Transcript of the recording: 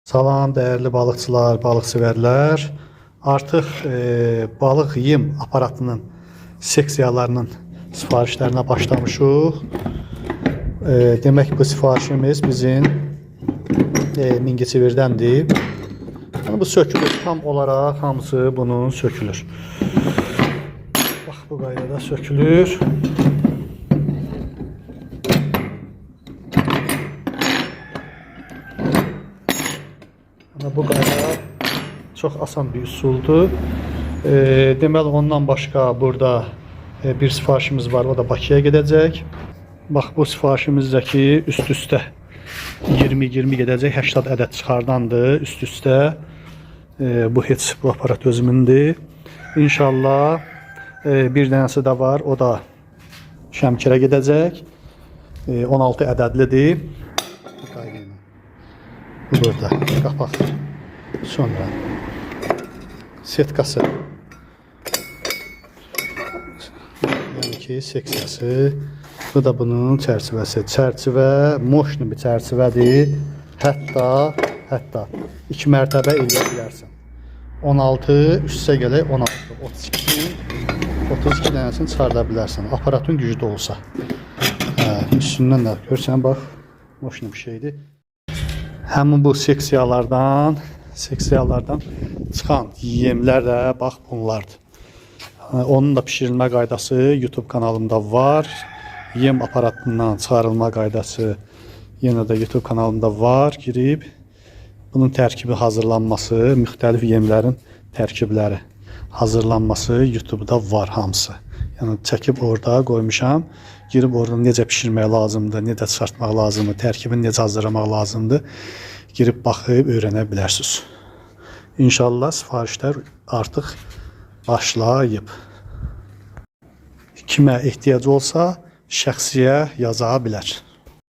Salam dəyərli balıqçılar, balıqsevərlər. Artıq balıq yem aparatının seksiyalarının sifarişlərinə başlamışıq. Demək bu sifarişimiz bizim Mingəçevirdəndir. Yəni bu sökülür, tam olaraq hamısı bunun sökülür. Bax bu qaydada sökülür. Bu qayda çox asan bir üsuldur. Deməli ondan başqa burada bir sifarişimiz var, o da Bakıya gedəcək. Bax bu sifarişimizdəki üst-üstə 20 gedəcək, 80 ədəd çıxardandır üst-üstə. Bu heç bu aparat özümündür. İnşallah bir dənəsi də var, o da Şəmkirə gedəcək. 16 ədədlidir. Bu burada qapaq. Sonra setkası. Yəni ki, seksiyası. Bu da bunun çərçivəsi. Çərçivə moşnu bir çərçivədir. Hətta 2 mərtəbə eləyə bilərsən. 16 üstə gələk 16. 32 dənəsini çıxarda bilərsən. Aparatın güclü olsa. Üstündən də görsən bax, moşnu bir şeydir. Həmin bu seksiyalardan çıxan yemlər də bax bunlardır. Onun da pişirilmə qaydası YouTube kanalımda var. Yem aparatından çıxarılma qaydası yenə də YouTube kanalımda var. Girib bunun tərkibi hazırlanması, müxtəlif yemlərin tərkibləri hazırlanması YouTube'da var hamısı. Yəni çəkib orada qoymuşam. Girib orada necə pişirmək lazımdır, necə çıxartmaq lazımdır, tərkibini necə hazırlamaq lazımdır. Girib baxıb öyrənə bilərsiniz. İnşallah sifarişlər artıq başlayıb. Kimə ehtiyac olsa şəxsiyə yaza bilər.